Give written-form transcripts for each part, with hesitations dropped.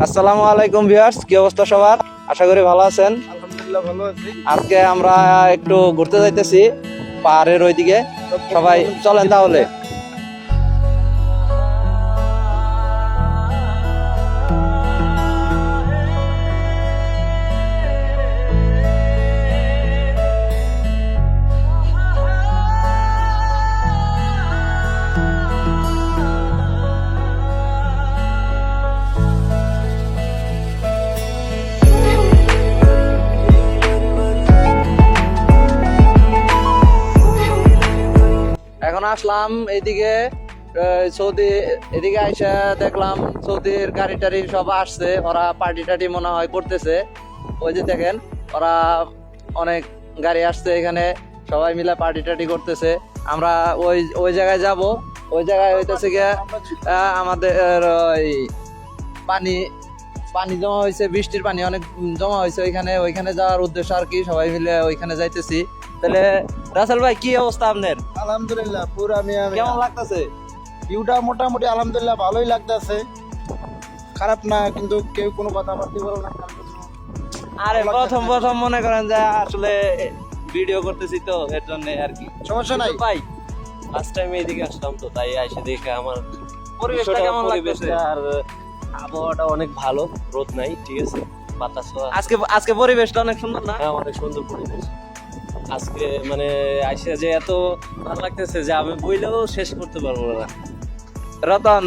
আসসালামু আলাইকুম ভিউয়ার্স, কি অবস্থা সবার? আশা করি ভালো আছেন। আলহামদুলিল্লাহ ভালো আছি। আজকে আমরা একটু ঘুরতে যাইতেছি পাহাড়ের ওইদিকে। সবাই চলেন তাহলে। এখন আসলাম এইদিকে সৌদি, এদিকে আইসা দেখলাম সৌদির গাড়ি টাড়ি সব আসছে, ওরা পার্টি টার্টি মনে হয় করতেছে। ওই যে দেখেন ওরা অনেক গাড়ি আসছে এখানে, সবাই মিলে পার্টি টার্টি করতেছে। আমরা ওই ওই জায়গায় যাব। ওই জায়গায় হইতেছে গিয়ে আমাদের ওই পানি পানি জমা হয়েছে, বৃষ্টির পানি অনেক জমা হয়েছে ওইখানে যাওয়ার উদ্দেশ্য আর কি, সবাই মিলে ওইখানে যাইতেছি। তাহলে রাসেল ভাই, কি অবস্থা আপনার? আলহামদুলিল্লাহ পুরা কেমন লাগতেছে? ভিউটা মোটামুটি আলহামদুলিল্লাহ ভালোই লাগতেছে, খারাপ না, কিন্তু কেউ কোনো কথা বলতে বলো না। আরে প্রথম প্রথম মনে করেন যে আসলে ভিডিও করতেছি তো এর জন্য আর কি, সমস্যা নাই ভাই। ফার্স্ট টাইম এইদিকে আসলাম তো, তাই এসে দেখে আমার পরিবেশটা কেমন লাগতেছে? আর আবহাওয়াটা অনেক ভালো, রোদ নাই, ঠিক আছে, বাতাস আজকে পরিবেশটা অনেক সুন্দর না? হ্যাঁ, অনেক সুন্দর পরিবেশ আজকে। মানে আইসা যে এত ভালো লাগতেছে যে আমি বইলেও শেষ করতে পারবো না। রতন,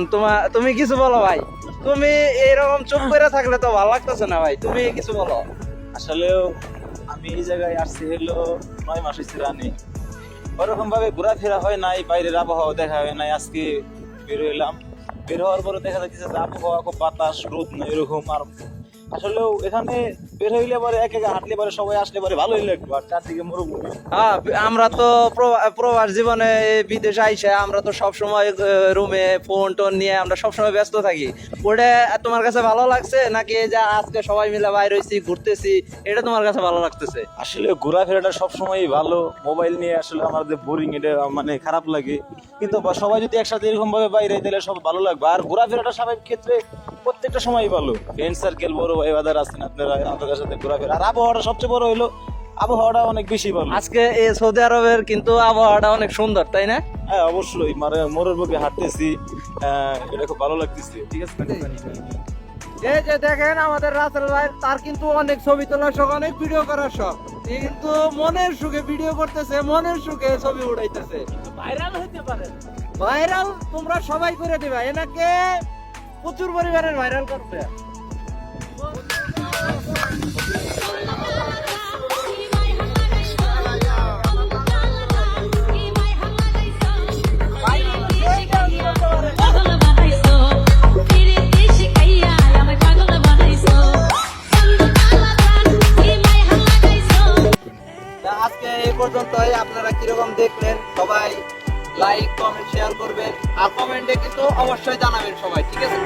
তুমি কিছু বলো ভাই। তুমি এইরকম চুপ করে থাকলে তো ভালো লাগতেছে না ভাই, তুমি কিছু বলো। আসলেও আমি এই জায়গায় আসছি হলো 9 মাস হয়েছে রানি, ওরকম ভাবে ঘোরাফেরা হয় নাই, বাইরের আবহাওয়া দেখা হয় নাই। আজকে বের হইলাম, বের হওয়ার পরে দেখা যাচ্ছে যে আবহাওয়া খুব বাতাস, রোদ নেই এরকম। আর আসলেও এখানে বের হইলে পরে এক এক হাঁটলে পরে সবাই আসলে পরে ভালোই লাগবে। আর চারদিকে মরুভূমি। হ্যাঁ, আমরা তো প্রবাস জীবনে বিদেশে আইসা আমরা তো সবসময় রুমে ফোন টোন নিয়ে আমরা সবসময় ব্যস্ত থাকি। ওটা তোমার কাছে ভালো লাগছে নাকি এই যে আজকে সবাই মিলে বাইরে হইছি ঘুরতেছি, এটা তোমার কাছে ভালো লাগতেছে? আসলে ঘোরাফেরাটা সবসময়ই ভালো, মোবাইল নিয়ে আসলে আমাদের বোরিং, এটা মানে খারাপ লাগে। কিন্তু সবাই যদি একসাথে এরকম ভাবে বাইরে তাহলে সব ভালো লাগবে। আর ঘোরাফেরাটা স্বাভাবিক ক্ষেত্রে প্রত্যেকটা সময় ভালো। ফ্রেন্ড সার্কেল, বড় ভাই বাদার আছেন আপনারা, আপনাদের সাথে ঘোরাফেরা। আর আবহাওয়াটা সবচেয়ে বড় হইলো, আবহাওয়াটা অনেক বেশি ভালো আজকে এই সৌদি আরবের কিন্তু আবহাওয়াটা অনেক সুন্দর, তাই না? হ্যাঁ অবশ্যই, মানে মোড়ের বুকে হাঁটতেছি, এটা খুব ভালো লাগতেছে, ঠিক আছে। এই যে দেখেন আমাদের রাসেল ভাই, তার কিন্তু অনেক ছবি তোলার শখ, অনেক ভিডিও করার শখ, কিন্তু মনের সুখে ভিডিও করতেছে, মনের সুখে ছবি উঠাইতেছে। ভাইরাল হইতে পারে, ভাইরাল তোমরা সবাই করে দিবা, এনাকে প্রচুর পরিমাণের ভাইরাল করতে। আজকে এই পর্যন্তই। আপনারা কিরকম দেখলেন সবাই লাইক কমেন্ট শেয়ার করবেন, আর কমেন্টে কিন্তু অবশ্যই জানাবেন সবাই, ঠিক আছে?